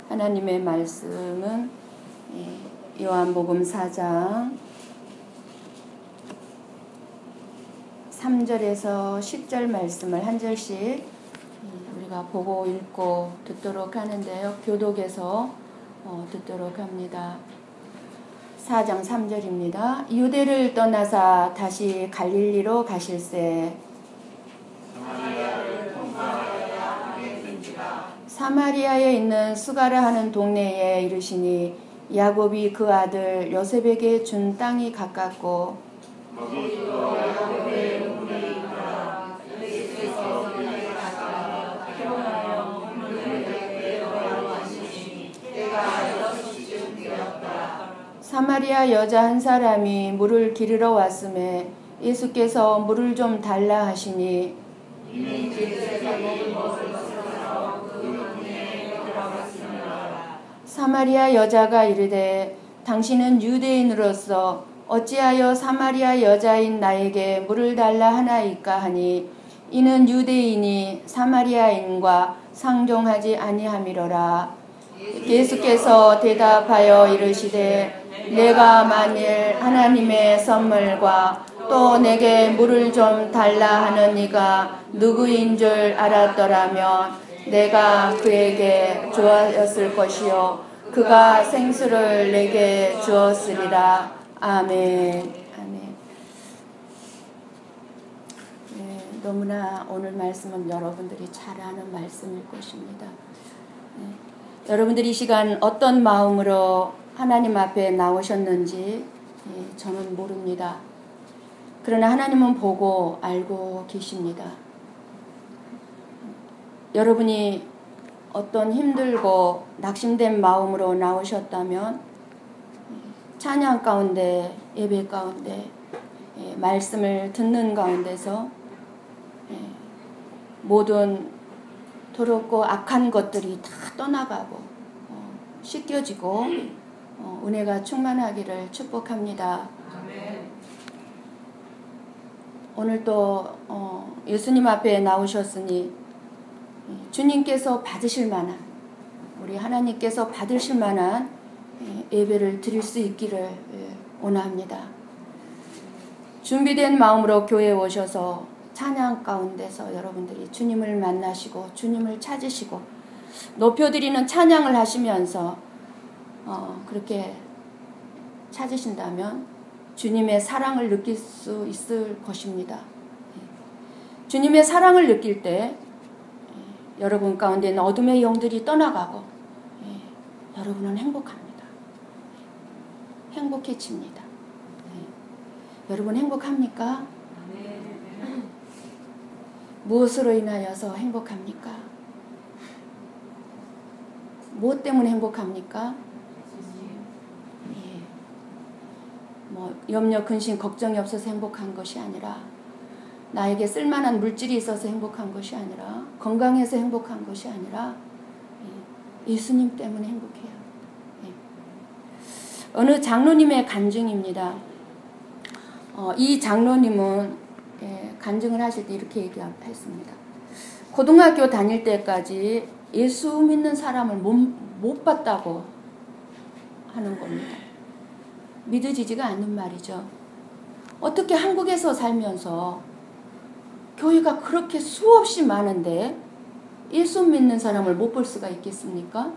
하나님의 말씀은 요한복음 4장 3절에서 10절 말씀을 한 절씩 우리가 보고 읽고 듣도록 하는데요. 교독에서 듣도록 합니다. 4장 3절입니다. 유대를 떠나사 다시 갈릴리로 가실새 사마리아에 있는 수가라 하는 동네에 이르시니 야곱이 그 아들 요셉에게 준 땅이 가깝고 사마리아 여자 한 사람이 물을 기르러 왔음에 예수께서 물을 좀 달라 하시니 사마리아 여자가 이르되 당신은 유대인으로서 어찌하여 사마리아 여자인 나에게 물을 달라 하나이까 하니 이는 유대인이 사마리아인과 상종하지 아니함이로라. 예수께서 대답하여 이르시되 내가 만일 하나님의 선물과 또 내게 물을 좀 달라 하는 이가 누구인 줄 알았더라면 내가 그에게 주었을 것이요 그가 생수를 내게 주었으리라. 아멘. 아멘. 네, 너무나 오늘 말씀은 여러분들이 잘 아는 말씀일 것입니다. 네, 여러분들이 이 시간 어떤 마음으로 하나님 앞에 나오셨는지 저는 모릅니다. 그러나 하나님은 보고 알고 계십니다. 여러분이 어떤 힘들고 낙심된 마음으로 나오셨다면 찬양 가운데 예배 가운데 말씀을 듣는 가운데서 모든 더럽고 악한 것들이 다 떠나가고 씻겨지고 은혜가 충만하기를 축복합니다. 오늘 또 예수님 앞에 나오셨으니 주님께서 받으실 만한 우리 하나님께서 받으실 만한 예배를 드릴 수 있기를 원합니다. 준비된 마음으로 교회에 오셔서 찬양 가운데서 여러분들이 주님을 만나시고 주님을 찾으시고 높여드리는 찬양을 하시면서 그렇게 찾으신다면 주님의 사랑을 느낄 수 있을 것입니다. 주님의 사랑을 느낄 때 여러분 가운데 있는 어둠의 영들이 떠나가고 여러분은 행복합니다. 행복해집니다. 여러분 행복합니까? 무엇으로 인하여서 행복합니까? 무엇 때문에 행복합니까? 염려, 근심, 걱정이 없어서 행복한 것이 아니라 나에게 쓸만한 물질이 있어서 행복한 것이 아니라 건강해서 행복한 것이 아니라 예수님 때문에 행복해요. 어느 장로님의 간증입니다. 이 장로님은 간증을 하실 때 이렇게 얘기했습니다. 고등학교 다닐 때까지 예수 믿는 사람을 못 봤다고 하는 겁니다. 믿어지지가 않는 말이죠. 어떻게 한국에서 살면서 교회가 그렇게 수없이 많은데 예수 믿는 사람을 못 볼 수가 있겠습니까?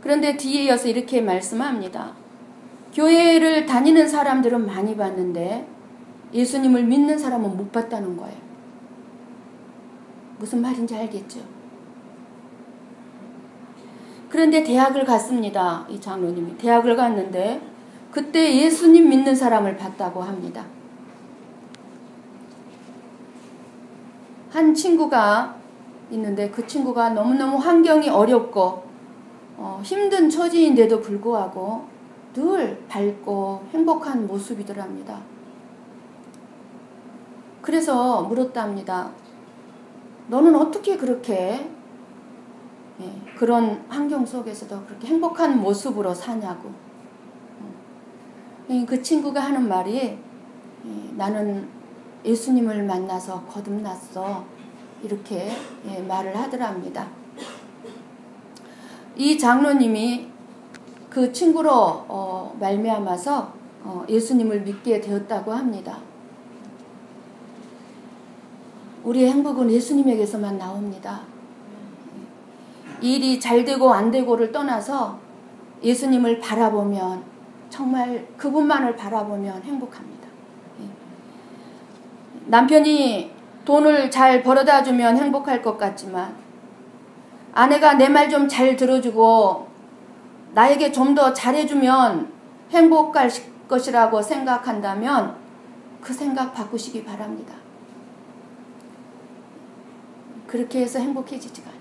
그런데 뒤에 이어서 이렇게 말씀합니다. 교회를 다니는 사람들은 많이 봤는데 예수님을 믿는 사람은 못 봤다는 거예요. 무슨 말인지 알겠죠? 그런데 대학을 갔습니다. 이 장로님이 대학을 갔는데 그때 예수님 믿는 사람을 봤다고 합니다. 한 친구가 있는데 그 친구가 너무너무 환경이 어렵고 힘든 처지인데도 불구하고 늘 밝고 행복한 모습이더랍니다. 그래서 물었답니다. 너는 어떻게 그렇게 그런 환경 속에서도 그렇게 행복한 모습으로 사냐고. 그 친구가 하는 말이 나는 예수님을 만나서 거듭났어. 이렇게 말을 하더랍니다. 이 장로님이 그 친구로 말미암아서 예수님을 믿게 되었다고 합니다. 우리의 행복은 예수님에게서만 나옵니다. 일이 잘 되고 안 되고를 떠나서 예수님을 바라보면, 정말 그분만을 바라보면 행복합니다. 남편이 돈을 잘 벌어다 주면 행복할 것 같지만, 아내가 내 말 좀 잘 들어주고 나에게 좀 더 잘해주면 행복할 것이라고 생각한다면 그 생각 바꾸시기 바랍니다. 그렇게 해서 행복해지지가 않아요.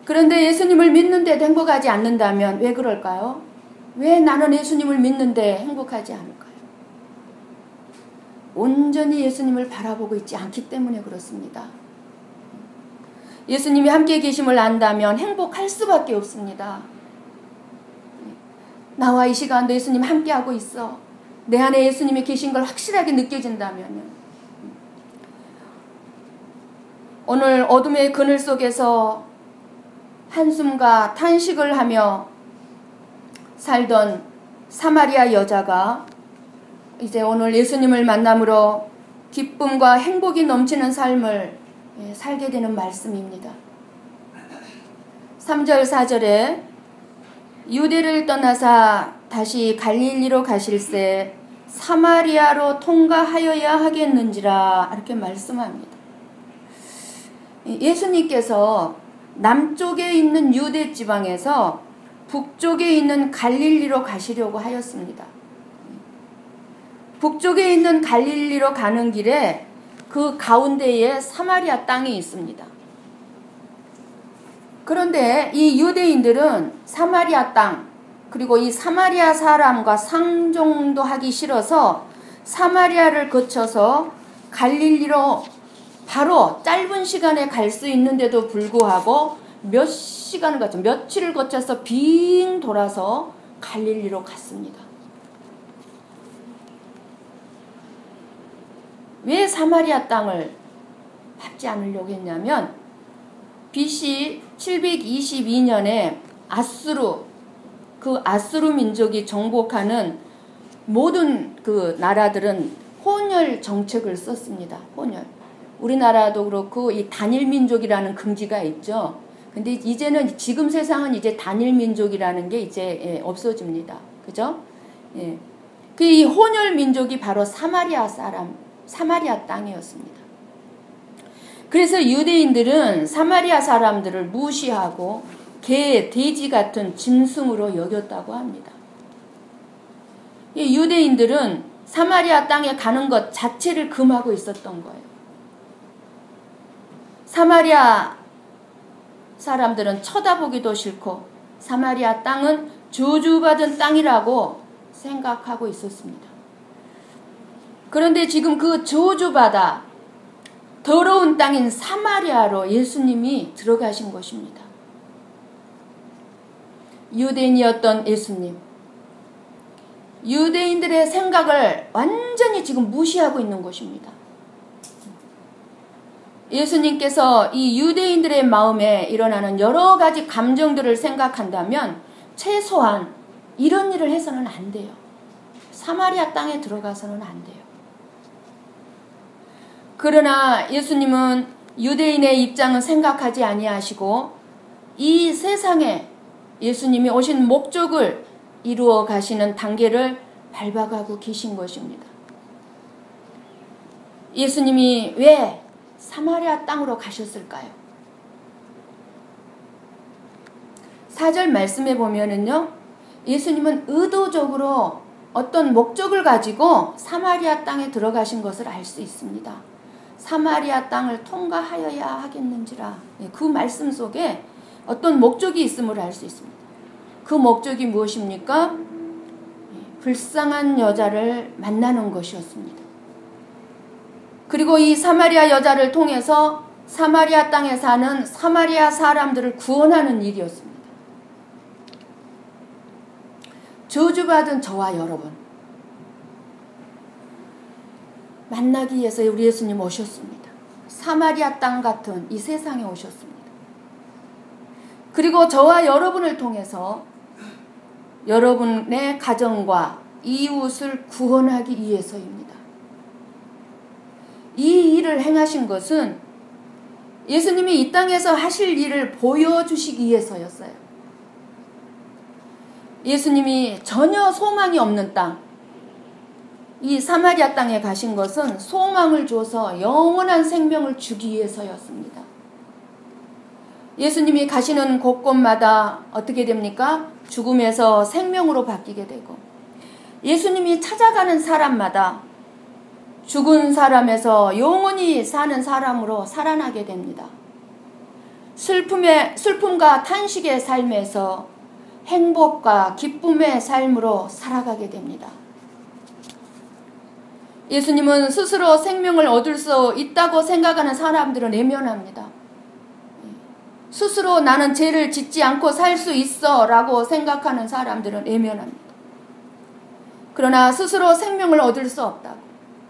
그런데 예수님을 믿는데도 행복하지 않는다면 왜 그럴까요? 왜 나는 예수님을 믿는데 행복하지 않을까요? 온전히 예수님을 바라보고 있지 않기 때문에 그렇습니다. 예수님이 함께 계심을 안다면 행복할 수밖에 없습니다. 나와 이 시간도 예수님 함께하고 있어. 내 안에 예수님이 계신 걸 확실하게 느껴진다면, 오늘 어둠의 그늘 속에서 한숨과 탄식을 하며 살던 사마리아 여자가 이제 오늘 예수님을 만남으로 기쁨과 행복이 넘치는 삶을 살게 되는 말씀입니다. 3절 4절에 유대를 떠나사 다시 갈릴리로 가실새 사마리아로 통과하여야 하겠는지라, 이렇게 말씀합니다. 예수님께서 남쪽에 있는 유대 지방에서 북쪽에 있는 갈릴리로 가시려고 하였습니다. 북쪽에 있는 갈릴리로 가는 길에 그 가운데에 사마리아 땅이 있습니다. 그런데 이 유대인들은 사마리아 땅, 그리고 이 사마리아 사람과 상종도 하기 싫어서 사마리아를 거쳐서 갈릴리로 바로 짧은 시간에 갈 수 있는데도 불구하고 며칠을 거쳐서 빙 돌아서 갈릴리로 갔습니다. 왜 사마리아 땅을 밟지 않으려고 했냐면, BC 722년에 아수르 민족이 정복하는 모든 그 나라들은 혼혈 정책을 썼습니다. 혼혈. 우리나라도 그렇고 이 단일 민족이라는 금지가 있죠. 근데 이제는 지금 세상은 이제 단일 민족이라는 게 이제 없어집니다. 그죠? 예. 그 이 혼혈 민족이 바로 사마리아 땅이었습니다. 그래서 유대인들은 사마리아 사람들을 무시하고 개, 돼지 같은 짐승으로 여겼다고 합니다. 이 유대인들은 사마리아 땅에 가는 것 자체를 금하고 있었던 거예요. 사마리아 사람들은 쳐다보기도 싫고 사마리아 땅은 저주받은 땅이라고 생각하고 있었습니다. 그런데 지금 그 저주받아 더러운 땅인 사마리아로 예수님이 들어가신 것입니다. 유대인이었던 예수님, 유대인들의 생각을 완전히 지금 무시하고 있는 것입니다. 예수님께서 이 유대인들의 마음에 일어나는 여러 가지 감정들을 생각한다면 최소한 이런 일을 해서는 안 돼요. 사마리아 땅에 들어가서는 안 돼요. 그러나 예수님은 유대인의 입장은 생각하지 아니하시고 이 세상에 예수님이 오신 목적을 이루어 가시는 단계를 밟아가고 계신 것입니다. 예수님이 왜 사마리아 땅으로 가셨을까요? 4절 말씀에 보면은요, 예수님은 의도적으로 어떤 목적을 가지고 사마리아 땅에 들어가신 것을 알 수 있습니다. 사마리아 땅을 통과하여야 하겠는지라, 그 말씀 속에 어떤 목적이 있음을 알 수 있습니다. 그 목적이 무엇입니까? 불쌍한 여자를 만나는 것이었습니다. 그리고 이 사마리아 여자를 통해서 사마리아 땅에 사는 사마리아 사람들을 구원하는 일이었습니다. 저주받은 저와 여러분, 만나기 위해서 우리 예수님 오셨습니다. 사마리아 땅 같은 이 세상에 오셨습니다. 그리고 저와 여러분을 통해서 여러분의 가정과 이웃을 구원하기 위해서입니다. 이 일을 행하신 것은 예수님이 이 땅에서 하실 일을 보여주시기 위해서였어요. 예수님이 전혀 소망이 없는 땅, 이 사마리아 땅에 가신 것은 소망을 줘서 영원한 생명을 주기 위해서였습니다. 예수님이 가시는 곳곳마다 어떻게 됩니까? 죽음에서 생명으로 바뀌게 되고, 예수님이 찾아가는 사람마다 죽은 사람에서 영원히 사는 사람으로 살아나게 됩니다. 슬픔과 탄식의 삶에서 행복과 기쁨의 삶으로 살아가게 됩니다. 예수님은 스스로 생명을 얻을 수 있다고 생각하는 사람들은 외면합니다. 스스로 나는 죄를 짓지 않고 살 수 있어 라고 생각하는 사람들은 외면합니다. 그러나 스스로 생명을 얻을 수 없다고,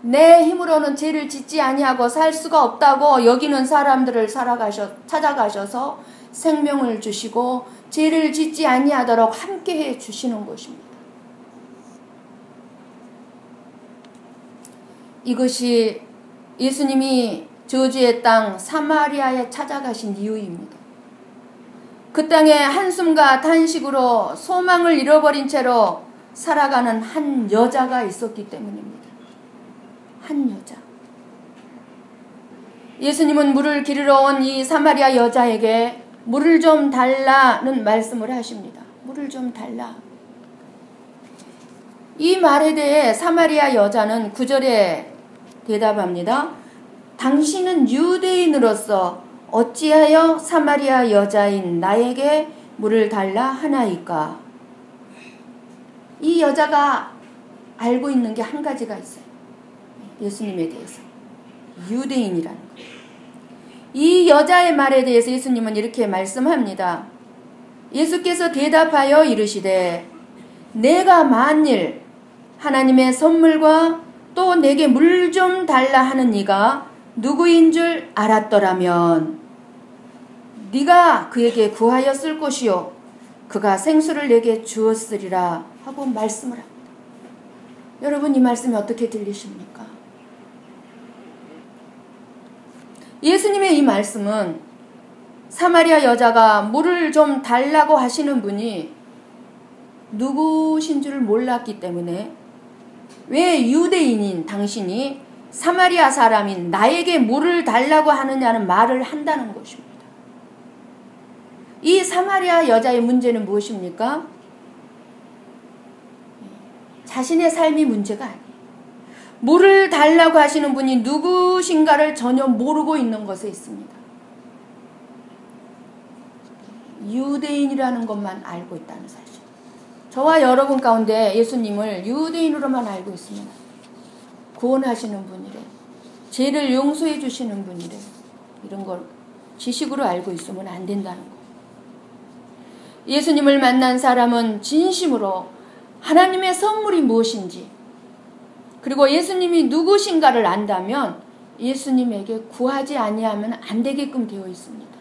내 힘으로는 죄를 짓지 아니하고 살 수가 없다고 여기는 사람들을 찾아가셔서 생명을 주시고 죄를 짓지 아니하도록 함께해 주시는 것입니다. 이것이 예수님이 저주의 땅 사마리아에 찾아가신 이유입니다. 그 땅에 한숨과 탄식으로 소망을 잃어버린 채로 살아가는 한 여자가 있었기 때문입니다. 한 여자. 예수님은 물을 기르러 온 이 사마리아 여자에게 물을 좀 달라는 말씀을 하십니다. 물을 좀 달라. 이 말에 대해 사마리아 여자는 9절에 대답합니다. 당신은 유대인으로서 어찌하여 사마리아 여자인 나에게 물을 달라 하나이까? 이 여자가 알고 있는 게 한 가지가 있어요. 예수님에 대해서. 유대인이라는 거예요. 이 여자의 말에 대해서 예수님은 이렇게 말씀합니다. 예수께서 대답하여 이르시되 내가 만일 하나님의 선물과 또 내게 물 좀 달라 하는 이가 누구인 줄 알았더라면 네가 그에게 구하였을 것이요 그가 생수를 내게 주었으리라 하고 말씀을 합니다. 여러분, 이 말씀이 어떻게 들리십니까? 예수님의 이 말씀은 사마리아 여자가 물을 좀 달라고 하시는 분이 누구신 줄 몰랐기 때문에, 왜 유대인인 당신이 사마리아 사람인 나에게 물을 달라고 하느냐는 말을 한다는 것입니다. 이 사마리아 여자의 문제는 무엇입니까? 자신의 삶이 문제가 아니에요. 물을 달라고 하시는 분이 누구신가를 전혀 모르고 있는 것에 있습니다. 유대인이라는 것만 알고 있다는 사실. 저와 여러분 가운데 예수님을 유대인으로만 알고 있습니다. 구원하시는 분이래, 죄를 용서해 주시는 분이래, 이런 걸 지식으로 알고 있으면 안 된다는 거. 예수님을 만난 사람은 진심으로 하나님의 선물이 무엇인지, 그리고 예수님이 누구신가를 안다면 예수님에게 구하지 아니하면 안 되게끔 되어 있습니다.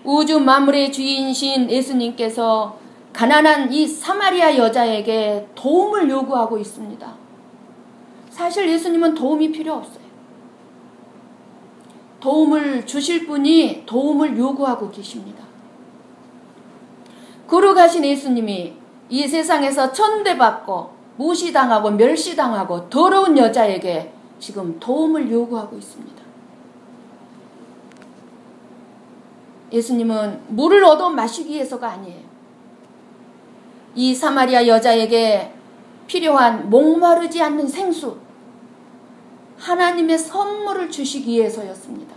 우주 만물의 주인이신 예수님께서 가난한 이 사마리아 여자에게 도움을 요구하고 있습니다. 사실 예수님은 도움이 필요 없어요. 도움을 주실 분이 도움을 요구하고 계십니다. 거룩하신 예수님이 이 세상에서 천대받고 무시당하고 멸시당하고 더러운 여자에게 지금 도움을 요구하고 있습니다. 예수님은 물을 얻어 마시기 위해서가 아니에요. 이 사마리아 여자에게 필요한 목마르지 않는 생수, 하나님의 선물을 주시기 위해서였습니다.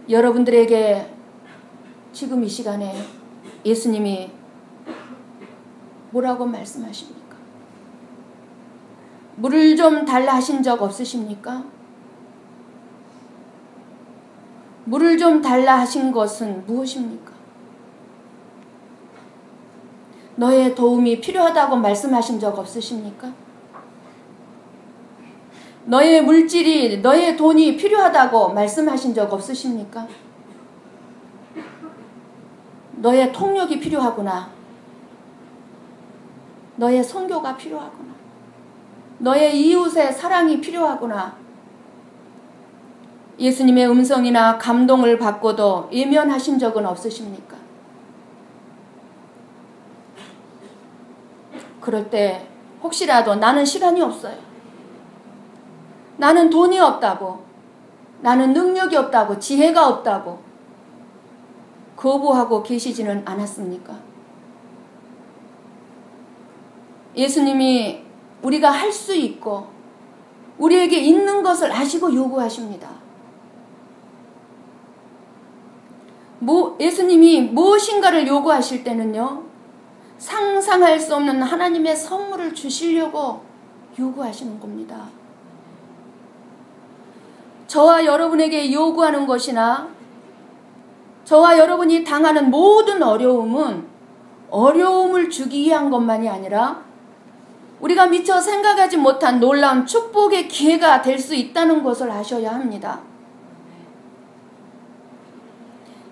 여러분들에게 지금 이 시간에 예수님이 뭐라고 말씀하십니까? 물을 좀 달라 하신 적 없으십니까? 물을 좀 달라 하신 것은 무엇입니까? 너의 도움이 필요하다고 말씀하신 적 없으십니까? 너의 물질이, 너의 돈이 필요하다고 말씀하신 적 없으십니까? 너의 통역이 필요하구나. 너의 선교가 필요하구나. 너의 이웃의 사랑이 필요하구나. 예수님의 음성이나 감동을 받고도 외면하신 적은 없으십니까? 그럴 때 혹시라도 나는 시간이 없어요. 나는 돈이 없다고, 나는 능력이 없다고, 지혜가 없다고 거부하고 계시지는 않았습니까? 예수님이 우리가 할 수 있고 우리에게 있는 것을 아시고 요구하십니다. 예수님이 무엇인가를 요구하실 때는요, 상상할 수 없는 하나님의 선물을 주시려고 요구하시는 겁니다. 저와 여러분에게 요구하는 것이나 저와 여러분이 당하는 모든 어려움은 어려움을 주기 위한 것만이 아니라 우리가 미처 생각하지 못한 놀라운 축복의 기회가 될 수 있다는 것을 아셔야 합니다.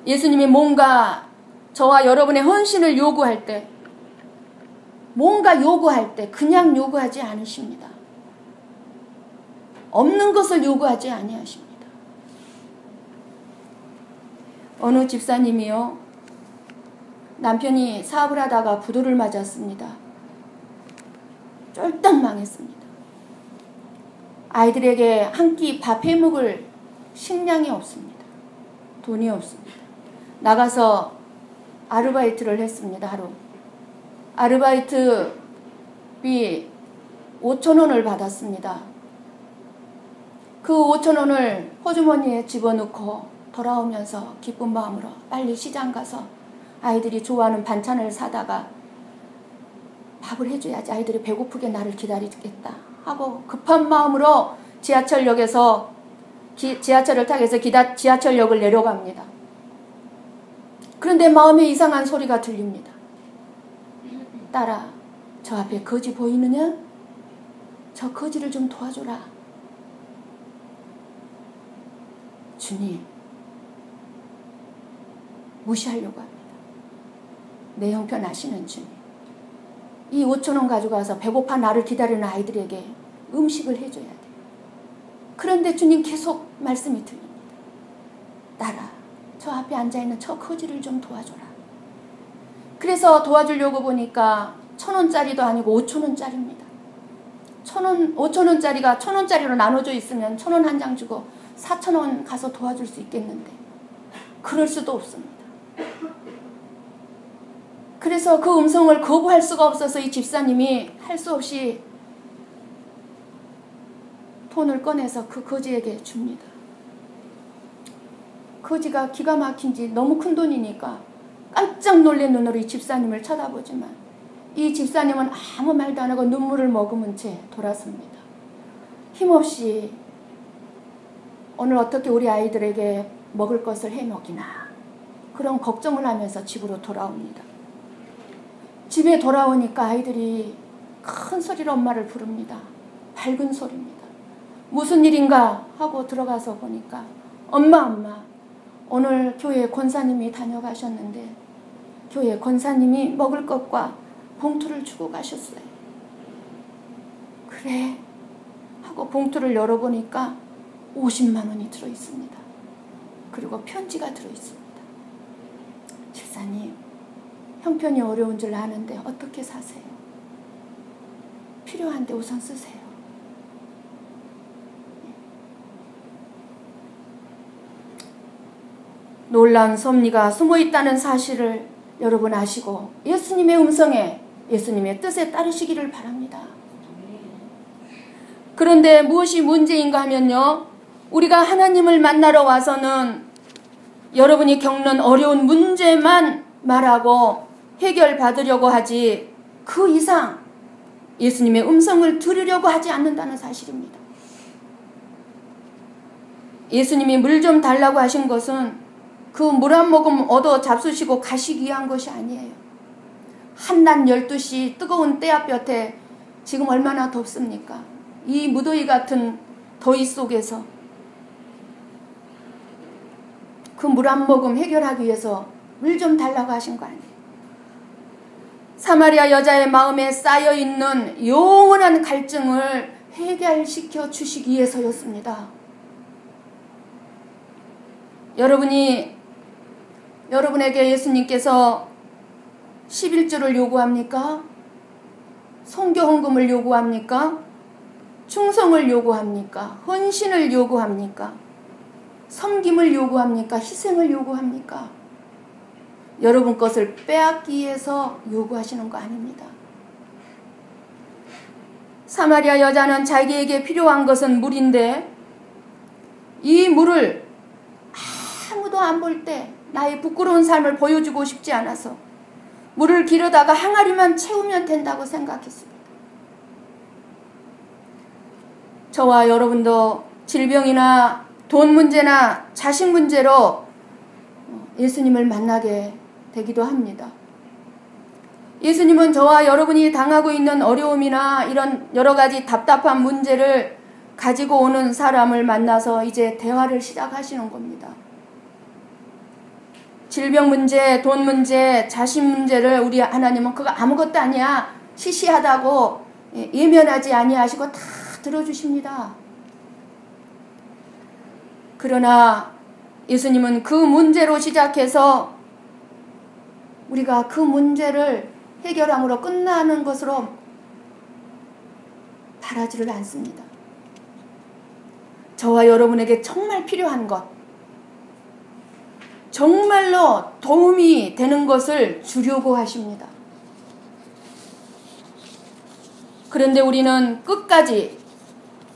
예수님이 뭔가 저와 여러분의 헌신을 요구할 때, 뭔가 요구할 때 그냥 요구하지 않으십니다. 없는 것을 요구하지 아니하십니다. 어느 집사님이요, 남편이 사업을 하다가 부도를 맞았습니다. 쫄딱 망했습니다. 아이들에게 한 끼 밥 해먹을 식량이 없습니다. 돈이 없습니다. 나가서 아르바이트를 했습니다. 하루 아르바이트비 5,000원을 받았습니다. 그 5,000원을 호주머니에 집어넣고 돌아오면서 기쁜 마음으로 빨리 시장 가서 아이들이 좋아하는 반찬을 사다가 밥을 해줘야지 아이들이 배고프게 나를 기다리겠다 하고 급한 마음으로 지하철역에서 지하철을 타기 위해서 지하철역을 내려갑니다. 그런데 마음에 이상한 소리가 들립니다. 딸아, 저 앞에 거지 보이느냐? 저 거지를 좀 도와줘라. 주님, 무시하려고 합니다. 내 형편 아시는 주님, 이 5,000원 가져가서 배고파 나를 기다리는 아이들에게 음식을 해줘야 돼. 그런데 주님 계속 말씀이 들립니다. 딸아, 저 앞에 앉아있는 저 거지를 좀 도와줘라. 그래서 도와주려고 보니까 1,000원짜리도 아니고 5,000원짜리입니다. 5,000원짜리가 1,000원짜리로 나눠져 있으면 1,000원 한 장 주고 4,000원 가서 도와줄 수 있겠는데 그럴 수도 없습니다. 그래서 그 음성을 거부할 수가 없어서 이 집사님이 할 수 없이 돈을 꺼내서 그 거지에게 줍니다. 거지가 기가 막힌지 너무 큰 돈이니까 깜짝 놀란 눈으로 이 집사님을 쳐다보지만 이 집사님은 아무 말도 안 하고 눈물을 머금은 채 돌아섭니다. 힘없이 오늘 어떻게 우리 아이들에게 먹을 것을 해먹이나 그런 걱정을 하면서 집으로 돌아옵니다. 집에 돌아오니까 아이들이 큰 소리로 엄마를 부릅니다. 밝은 소리입니다. 무슨 일인가 하고 들어가서 보니까 엄마 오늘 교회 권사님이 다녀가셨는데 교회 권사님이 먹을 것과 봉투를 주고 가셨어요. 그래 하고 봉투를 열어보니까 50만 원이 들어있습니다. 그리고 편지가 들어있습니다. 집사님, 형편이 어려운 줄 아는데 어떻게 사세요? 필요한데 우선 쓰세요. 놀라운 섭리가 숨어있다는 사실을 여러분 아시고 예수님의 음성에 예수님의 뜻에 따르시기를 바랍니다. 그런데 무엇이 문제인가 하면요, 우리가 하나님을 만나러 와서는 여러분이 겪는 어려운 문제만 말하고 해결받으려고 하지 그 이상 예수님의 음성을 들으려고 하지 않는다는 사실입니다. 예수님이 물 좀 달라고 하신 것은 그 물 한 모금 얻어 잡수시고 가시기 위한 것이 아니에요. 한낮 12시 뜨거운 떼약볕에 지금 얼마나 덥습니까? 이 무더위 같은 더위 속에서 그 물 한 모금 해결하기 위해서 물 좀 달라고 하신 거 아니에요. 사마리아 여자의 마음에 쌓여있는 영원한 갈증을 해결시켜 주시기 위해서였습니다. 여러분에게 예수님께서 11조를 요구합니까? 성교 헌금을 요구합니까? 충성을 요구합니까? 헌신을 요구합니까? 섬김을 요구합니까? 희생을 요구합니까? 여러분 것을 빼앗기 위해서 요구하시는 거 아닙니다. 사마리아 여자는 자기에게 필요한 것은 물인데 이 물을 아무도 안 볼 때 나의 부끄러운 삶을 보여주고 싶지 않아서 물을 기르다가 항아리만 채우면 된다고 생각했습니다. 저와 여러분도 질병이나 돈 문제나 자식 문제로 예수님을 만나게 되기도 합니다. 예수님은 저와 여러분이 당하고 있는 어려움이나 이런 여러 가지 답답한 문제를 가지고 오는 사람을 만나서 이제 대화를 시작하시는 겁니다. 질병 문제, 돈 문제, 자식 문제를 우리 하나님은 그거 아무것도 아니야, 시시하다고 예면하지 아니하시고 다 들어주십니다. 그러나 예수님은 그 문제로 시작해서 우리가 그 문제를 해결함으로 끝나는 것으로 바라지를 않습니다. 저와 여러분에게 정말 필요한 것, 정말로 도움이 되는 것을 주려고 하십니다. 그런데 우리는 끝까지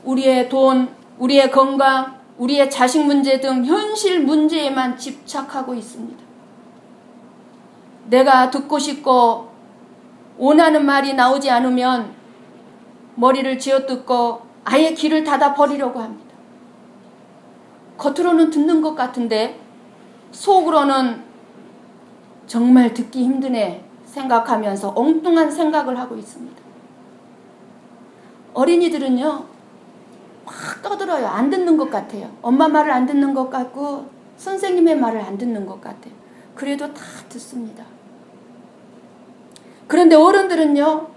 우리의 돈, 우리의 건강, 우리의 자식 문제 등 현실 문제에만 집착하고 있습니다. 내가 듣고 싶고 원하는 말이 나오지 않으면 머리를 쥐어뜯고 아예 귀를 닫아 버리려고 합니다. 겉으로는 듣는 것 같은데 속으로는 정말 듣기 힘드네 생각하면서 엉뚱한 생각을 하고 있습니다. 어린이들은요, 막 떠들어요. 안 듣는 것 같아요. 엄마 말을 안 듣는 것 같고 선생님의 말을 안 듣는 것 같아요. 그래도 다 듣습니다. 그런데 어른들은요,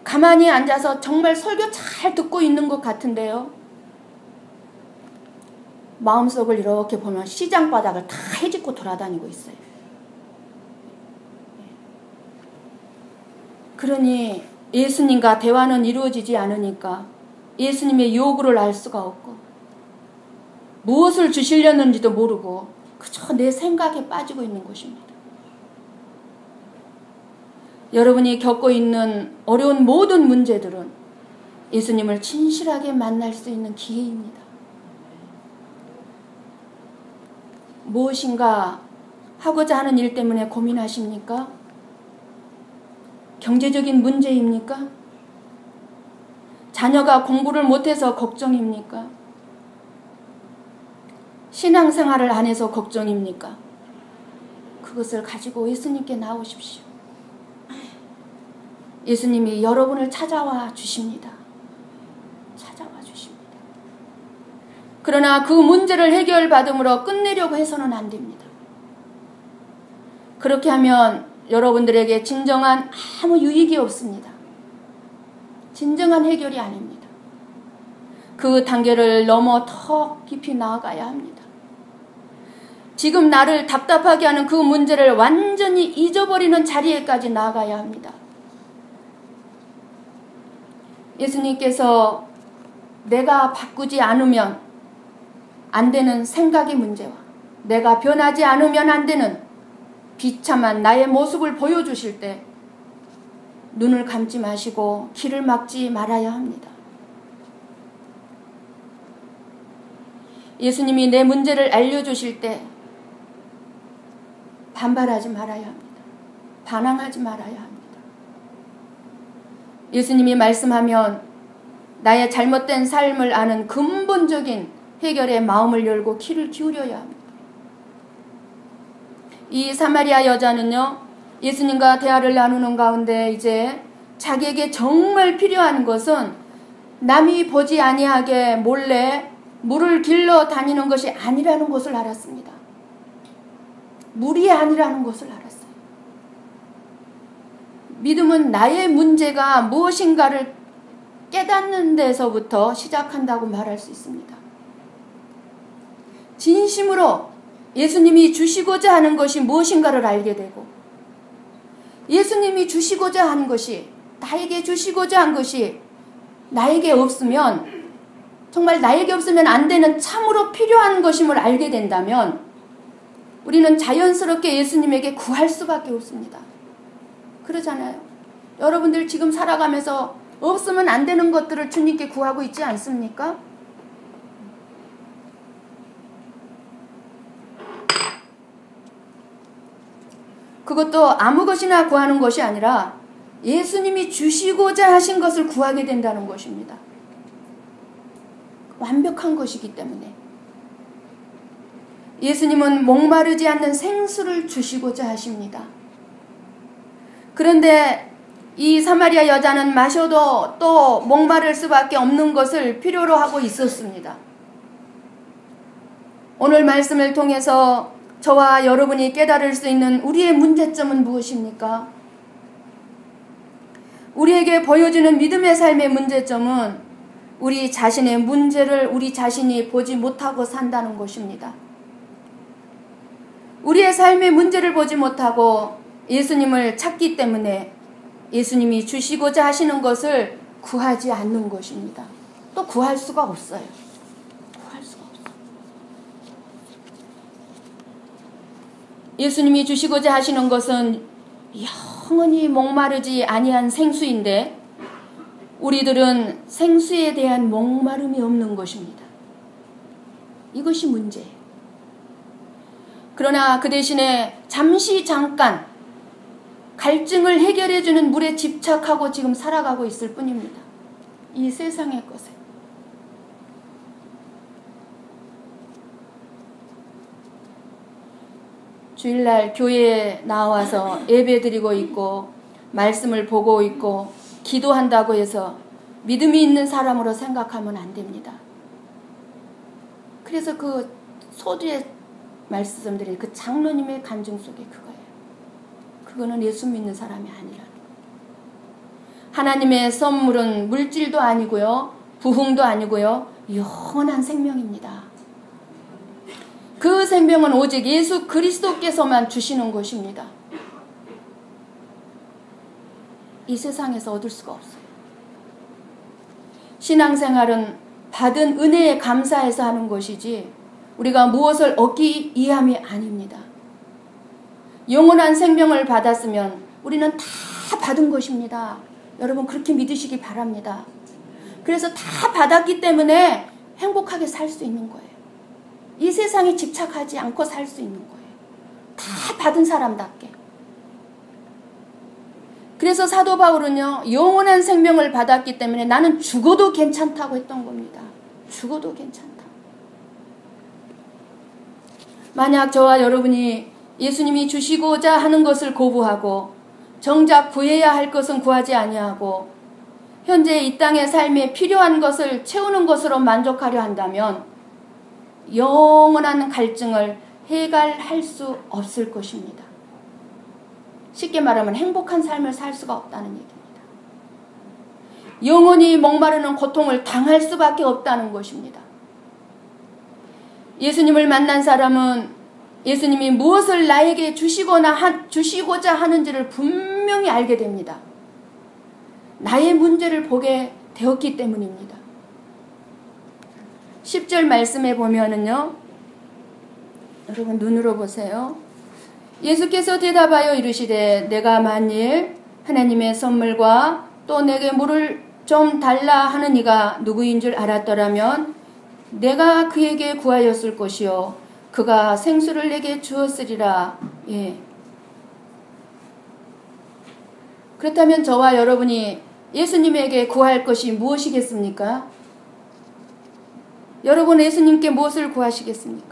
가만히 앉아서 정말 설교 잘 듣고 있는 것 같은데요, 마음속을 이렇게 보면 시장 바닥을 다 헤집고 돌아다니고 있어요. 그러니 예수님과 대화는 이루어지지 않으니까 예수님의 요구를 알 수가 없고 무엇을 주시려는지도 모르고 그저 내 생각에 빠지고 있는 것입니다. 여러분이 겪고 있는 어려운 모든 문제들은 예수님을 진실하게 만날 수 있는 기회입니다. 무엇인가 하고자 하는 일 때문에 고민하십니까? 경제적인 문제입니까? 자녀가 공부를 못해서 걱정입니까? 신앙생활을 안 해서 걱정입니까? 그것을 가지고 예수님께 나오십시오. 예수님이 여러분을 찾아와 주십니다. 찾아와 주십니다. 그러나 그 문제를 해결받음으로 끝내려고 해서는 안 됩니다. 그렇게 하면 여러분들에게 진정한 아무 유익이 없습니다. 진정한 해결이 아닙니다. 그 단계를 넘어 더 깊이 나아가야 합니다. 지금 나를 답답하게 하는 그 문제를 완전히 잊어버리는 자리에까지 나아가야 합니다. 예수님께서 내가 바꾸지 않으면 안 되는 생각의 문제와 내가 변하지 않으면 안 되는 비참한 나의 모습을 보여주실 때 눈을 감지 마시고 귀를 막지 말아야 합니다. 예수님이 내 문제를 알려주실 때 반발하지 말아야 합니다. 반항하지 말아야 합니다. 예수님이 말씀하면 나의 잘못된 삶을 아는 근본적인 해결의 마음을 열고 귀를 기울여야 합니다. 이 사마리아 여자는요, 예수님과 대화를 나누는 가운데 이제 자기에게 정말 필요한 것은 남이 보지 아니하게 몰래 물을 길러 다니는 것이 아니라는 것을 알았습니다. 물이 아니라는 것을 알았어요. 믿음은 나의 문제가 무엇인가를 깨닫는 데서부터 시작한다고 말할 수 있습니다. 진심으로 예수님이 주시고자 하는 것이 무엇인가를 알게 되고, 예수님이 주시고자 하는 것이, 나에게 주시고자 한 것이 나에게 없으면, 정말 나에게 없으면 안 되는 참으로 필요한 것임을 알게 된다면 우리는 자연스럽게 예수님에게 구할 수밖에 없습니다. 그러잖아요. 여러분들 지금 살아가면서 없으면 안 되는 것들을 주님께 구하고 있지 않습니까? 그것도 아무 것이나 구하는 것이 아니라 예수님이 주시고자 하신 것을 구하게 된다는 것입니다. 완벽한 것이기 때문에. 예수님은 목마르지 않는 생수를 주시고자 하십니다. 그런데 이 사마리아 여자는 마셔도 또 목마를 수밖에 없는 것을 필요로 하고 있었습니다. 오늘 말씀을 통해서 저와 여러분이 깨달을 수 있는 우리의 문제점은 무엇입니까? 우리에게 보여주는 믿음의 삶의 문제점은 우리 자신의 문제를 우리 자신이 보지 못하고 산다는 것입니다. 우리의 삶의 문제를 보지 못하고 예수님을 찾기 때문에 예수님이 주시고자 하시는 것을 구하지 않는 것입니다. 또 구할 수가 없어요. 구할 수가 없어요. 예수님이 주시고자 하시는 것은 영원히 목마르지 아니한 생수인데 우리들은 생수에 대한 목마름이 없는 것입니다. 이것이 문제예요. 그러나 그 대신에 잠깐 갈증을 해결해주는 물에 집착하고 지금 살아가고 있을 뿐입니다. 이 세상의 것에. 주일날 교회에 나와서 예배드리고 있고 말씀을 보고 있고 기도한다고 해서 믿음이 있는 사람으로 생각하면 안 됩니다. 그래서 그 소두에 말씀드린 그 장로님의 간증 속에 그거예요. 그거는 예수 믿는 사람이 아니라는 거예요. 하나님의 선물은 물질도 아니고요. 부흥도 아니고요. 영원한 생명입니다. 그 생명은 오직 예수 그리스도께서만 주시는 것입니다. 이 세상에서 얻을 수가 없어요. 신앙생활은 받은 은혜에 감사해서 하는 것이지 우리가 무엇을 얻기 위함이 아닙니다. 영원한 생명을 받았으면 우리는 다 받은 것입니다. 여러분 그렇게 믿으시기 바랍니다. 그래서 다 받았기 때문에 행복하게 살 수 있는 거예요. 이 세상에 집착하지 않고 살 수 있는 거예요. 다 받은 사람답게. 그래서 사도 바울은요, 영원한 생명을 받았기 때문에 나는 죽어도 괜찮다고 했던 겁니다. 죽어도 괜찮다. 만약 저와 여러분이 예수님이 주시고자 하는 것을 거부하고 정작 구해야 할 것은 구하지 아니하고 현재 이 땅의 삶에 필요한 것을 채우는 것으로 만족하려 한다면 영원한 갈증을 해결할 수 없을 것입니다. 쉽게 말하면 행복한 삶을 살 수가 없다는 얘기입니다. 영원히 목마르는 고통을 당할 수밖에 없다는 것입니다. 예수님을 만난 사람은 예수님이 무엇을 나에게 주시고자 하는지를 분명히 알게 됩니다. 나의 문제를 보게 되었기 때문입니다. 10절 말씀에 보면은요, 여러분 눈으로 보세요. 예수께서 대답하여 이르시되 내가 만일 하나님의 선물과 또 내게 물을 좀 달라 하는 이가 누구인 줄 알았더라면 내가 그에게 구하였을 것이요 그가 생수를 내게 주었으리라. 예. 그렇다면 저와 여러분이 예수님에게 구할 것이 무엇이겠습니까? 여러분 예수님께 무엇을 구하시겠습니까?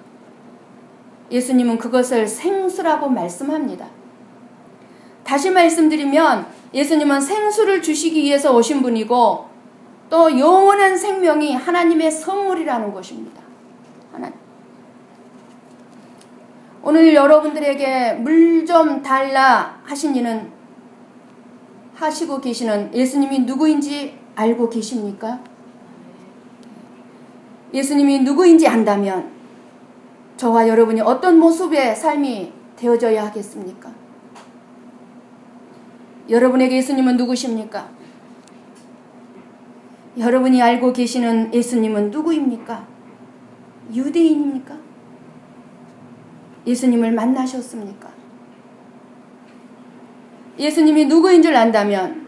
예수님은 그것을 생수라고 말씀합니다. 다시 말씀드리면 예수님은 생수를 주시기 위해서 오신 분이고 또 영원한 생명이 하나님의 선물이라는 것입니다. 오늘 여러분들에게 물 좀 달라 하신 이는 하시고 계시는 예수님이 누구인지 알고 계십니까? 예수님이 누구인지 안다면 저와 여러분이 어떤 모습의 삶이 되어져야 하겠습니까? 여러분에게 예수님은 누구십니까? 여러분이 알고 계시는 예수님은 누구입니까? 유대인입니까? 예수님을 만나셨습니까? 예수님이 누구인 줄 안다면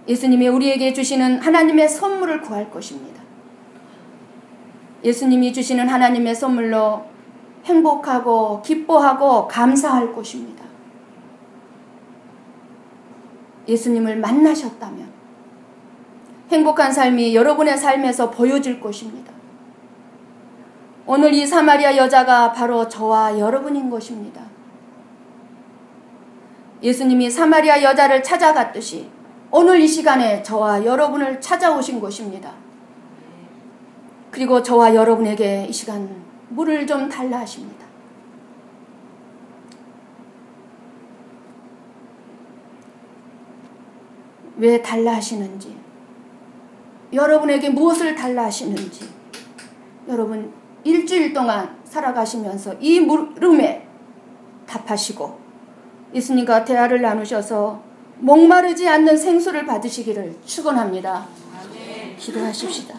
예수님이 우리에게 주시는 하나님의 선물을 구할 것입니다. 예수님이 주시는 하나님의 선물로 행복하고 기뻐하고 감사할 것입니다. 예수님을 만나셨다면 행복한 삶이 여러분의 삶에서 보여질 것입니다. 오늘 이 사마리아 여자가 바로 저와 여러분인 것입니다. 예수님이 사마리아 여자를 찾아갔듯이 오늘 이 시간에 저와 여러분을 찾아오신 것입니다. 그리고 저와 여러분에게 이 시간 물을 좀 달라 하십니다. 왜 달라 하시는지, 여러분에게 무엇을 달라 하시는지, 여러분 일주일 동안 살아가시면서 이 물음에 답하시고 예수님과 대화를 나누셔서 목마르지 않는 생수를 받으시기를 축원합니다. 기도하십시다.